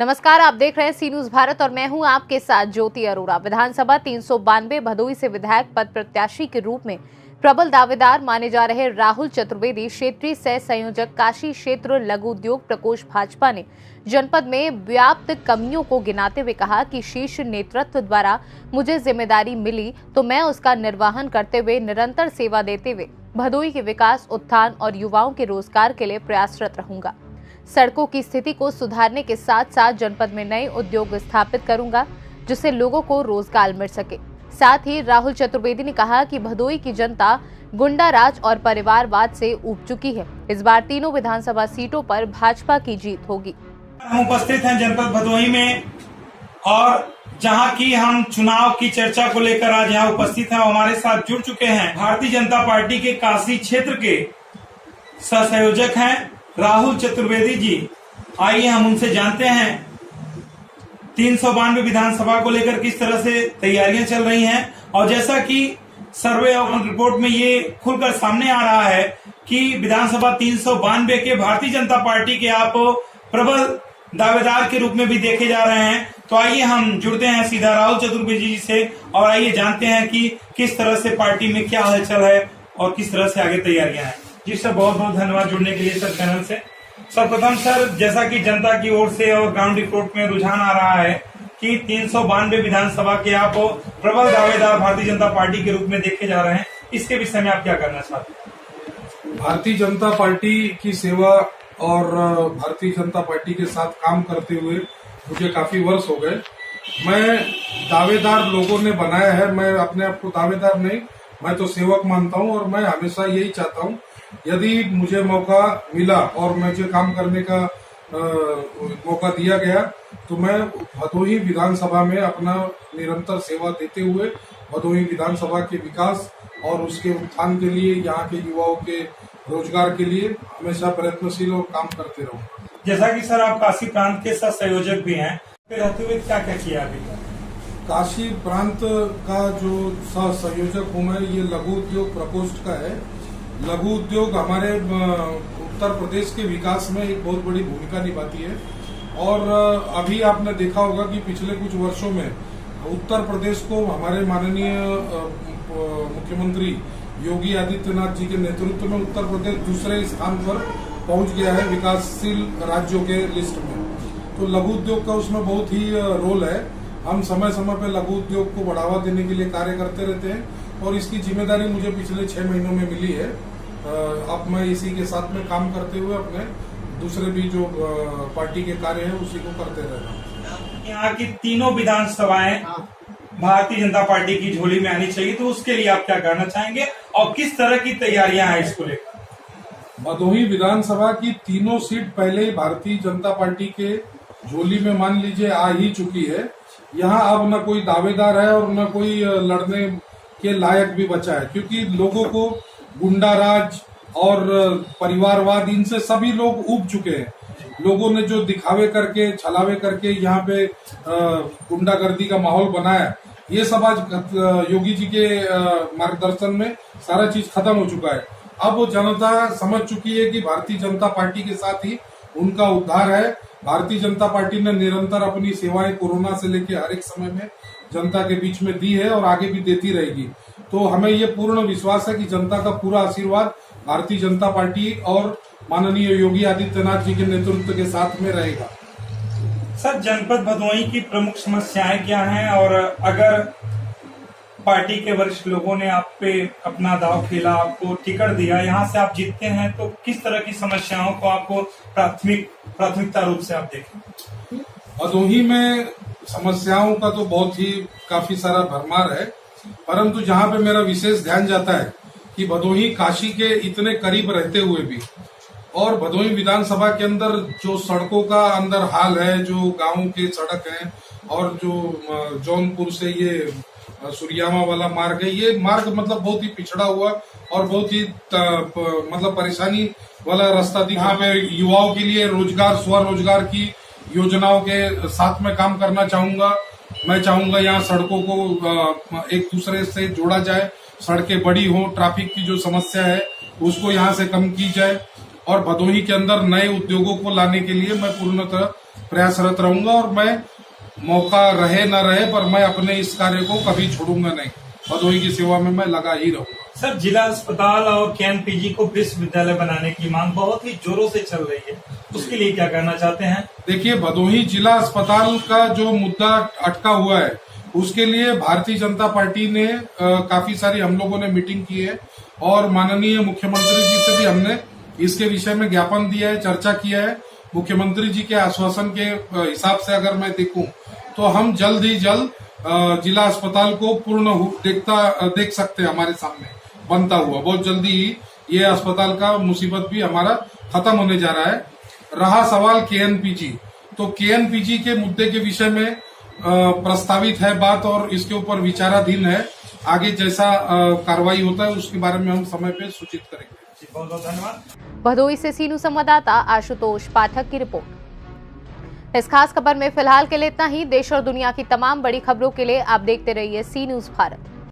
नमस्कार, आप देख रहे हैं सी न्यूज भारत और मैं हूं आपके साथ ज्योति अरोड़ा। विधानसभा 392 भदोही से विधायक पद प्रत्याशी के रूप में प्रबल दावेदार माने जा रहे राहुल चतुर्वेदी क्षेत्रीय सह संयोजक काशी क्षेत्र लघु उद्योग प्रकोष्ठ भाजपा ने जनपद में व्याप्त कमियों को गिनाते हुए कहा कि शीर्ष नेतृत्व द्वारा मुझे जिम्मेदारी मिली तो मैं उसका निर्वहन करते हुए निरंतर सेवा देते हुए भदोही के विकास, उत्थान और युवाओं के रोजगार के लिए प्रयासरत रहूंगा। सड़कों की स्थिति को सुधारने के साथ साथ जनपद में नए उद्योग स्थापित करूंगा जिससे लोगों को रोजगार मिल सके। साथ ही राहुल चतुर्वेदी ने कहा कि भदोही की जनता गुंडा राज और परिवारवाद से ऊब चुकी है। इस बार तीनों विधानसभा सीटों पर भाजपा की जीत होगी। हम उपस्थित हैं जनपद भदोही में और जहां की हम चुनाव की चर्चा को लेकर आज यहाँ उपस्थित हैं। हमारे साथ जुड़ चुके हैं भारतीय जनता पार्टी के काशी क्षेत्र के सहसंयोजक हैं राहुल चतुर्वेदी जी। आइए हम उनसे जानते हैं 392 विधानसभा को लेकर किस तरह से तैयारियां चल रही हैं। और जैसा कि सर्वे और रिपोर्ट में ये खुलकर सामने आ रहा है कि विधानसभा 392 के भारतीय जनता पार्टी के आप प्रबल दावेदार के रूप में भी देखे जा रहे हैं। तो आइए हम जुड़ते हैं सीधा राहुल चतुर्वेदी जी से और आइए जानते हैं कि किस तरह से पार्टी में क्या हलचल है और किस तरह से आगे तैयारियां हैं। जी सर, बहुत बहुत धन्यवाद जुड़ने के लिए सर चैनल से। सर्वप्रथम सर, जैसा कि जनता की ओर से और ग्राउंड रिपोर्ट में रुझान आ रहा है कि 392 विधानसभा के आप प्रबल दावेदार भारतीय जनता पार्टी के रूप में देखे जा रहे हैं, इसके विषय में आप क्या करना चाहते हैं? भारतीय जनता पार्टी की सेवा और भारतीय जनता पार्टी के साथ काम करते हुए मुझे काफी वर्ष हो गए। मैं दावेदार लोगों ने बनाया है, मैं अपने आप को दावेदार नहीं, मैं तो सेवक मानता हूं और मैं हमेशा यही चाहता हूं यदि मुझे मौका मिला और मुझे काम करने का मौका दिया गया तो मैं भदोही विधानसभा में अपना निरंतर सेवा देते हुए भदोही विधानसभा के विकास और उसके उत्थान के लिए, यहाँ के युवाओं के रोजगार के लिए हमेशा प्रयत्नशील और काम करते रहूंगा। जैसा कि सर आप काशी प्रांत के सह संयोजक भी हैं, रहते हुए क्या क्या किया अभी? काशी प्रांत का जो सह संयोजक हूँ मैं, ये लघु उद्योग प्रकोष्ठ का है। लघु उद्योग हमारे उत्तर प्रदेश के विकास में एक बहुत बड़ी भूमिका निभाती है और अभी आपने देखा होगा कि पिछले कुछ वर्षों में उत्तर प्रदेश को हमारे माननीय मुख्यमंत्री योगी आदित्यनाथ जी के नेतृत्व में उत्तर प्रदेश दूसरे स्थान पर पहुंच गया है विकासशील राज्यों के लिस्ट में। तो लघु उद्योग का उसमें बहुत ही रोल है। हम समय समय पर लघु उद्योग को बढ़ावा देने के लिए कार्य करते रहते हैं और इसकी जिम्मेदारी मुझे पिछले 6 महीनों में मिली है। अब मैं इसी के साथ में काम करते हुए अपने दूसरे भी जो पार्टी के कार्य है उसी को करते रह रहा हूँ। यहाँ की तीनों विधानसभाएं भारतीय जनता पार्टी की झोली में आनी चाहिए, तो उसके लिए आप क्या करना चाहेंगे और किस तरह की तैयारियां हैं इसको लेकर? भदोही विधानसभा की तीनों सीट पहले ही भारतीय जनता पार्टी के झोली में मान लीजिए आ ही चुकी है। यहाँ अब न कोई दावेदार है और न कोई लड़ने के लायक भी बचा है, क्योंकि लोगों को गुंडा राज और परिवारवाद इनसे सभी लोग ऊब चुके हैं। लोगों ने जो दिखावे करके, छलावे करके यहाँ पे गुंडागर्दी का माहौल बनाया, ये सब आज योगी जी के मार्गदर्शन में सारा चीज खत्म हो चुका है। अब जनता समझ चुकी है कि भारतीय जनता पार्टी के साथ ही उनका उद्धार है। भारतीय जनता पार्टी ने निरंतर अपनी सेवाएं कोरोना से लेकर हर एक समय में जनता के बीच में दी है और आगे भी देती रहेगी। तो हमें ये पूर्ण विश्वास है कि जनता का पूरा आशीर्वाद भारतीय जनता पार्टी और माननीय योगी आदित्यनाथ जी के नेतृत्व के साथ में रहेगा। सर, जनपद भदोही की प्रमुख समस्याएं क्या हैं और अगर पार्टी के वरिष्ठ लोगों ने आप पे अपना दाव खेला, आपको टिकट दिया, यहाँ से आप जीतते हैं, तो किस तरह की समस्याओं को आपको प्राथमिकता रूप से आप देखें? भदोही में समस्याओं का तो बहुत ही काफी सारा भरमार है, परंतु जहाँ पे मेरा विशेष ध्यान जाता है कि भदोही काशी के इतने करीब रहते हुए भी और भदोही विधानसभा के अंदर जो सड़कों का अंदर हाल है, जो गांवों के सड़क हैं और जो जौनपुर से ये सुरियामा वाला मार्ग है, ये मार्ग मतलब बहुत ही पिछड़ा हुआ और बहुत ही मतलब परेशानी वाला रास्ता दिखा। मैं युवाओं के लिए रोजगार, स्वरोजगार की योजनाओं के साथ में काम करना चाहूंगा। मैं चाहूंगा यहाँ सड़कों को एक दूसरे से जोड़ा जाए, सड़कें बड़ी हो, ट्रैफिक की जो समस्या है उसको यहाँ से कम की जाए और भदोही के अंदर नए उद्योगों को लाने के लिए मैं पूर्णतः प्रयासरत रहूंगा और मैं मौका रहे न रहे पर मैं अपने इस कार्य को कभी छोड़ूंगा नहीं। भदोही की सेवा में मैं लगा ही रहूंगा। सर, जिला अस्पताल और केएनपीजी को विश्वविद्यालय बनाने की मांग बहुत ही जोरों से चल रही है, उसके लिए क्या कहना चाहते हैं? देखिए, भदोही जिला अस्पताल का जो मुद्दा अटका हुआ है उसके लिए भारतीय जनता पार्टी ने काफी सारी हम लोगों ने मीटिंग की है और माननीय मुख्यमंत्री जी से भी हमने इसके विषय में ज्ञापन दिया है, चर्चा किया है। मुख्यमंत्री जी के आश्वासन के हिसाब से अगर मैं देखूं तो हम जल्द ही जल्द जिला अस्पताल को पूर्ण देख सकते हैं हमारे सामने बनता हुआ। बहुत जल्दी ही ये अस्पताल का मुसीबत भी हमारा खत्म होने जा रहा है। रहा सवाल केएनपीजी, तो केएनपीजी के मुद्दे के विषय में प्रस्तावित है बात और इसके ऊपर विचाराधीन है। आगे जैसा कार्रवाई होता है उसके बारे में हम समय पे सूचित करेंगे। बहुत बहुत धन्यवाद। भदोही से सीनू संवाददाता आशुतोष पाठक की रिपोर्ट। इस खास खबर में फिलहाल के लिए इतना ही। देश और दुनिया की तमाम बड़ी खबरों के लिए आप देखते रहिए सी न्यूज़ भारत।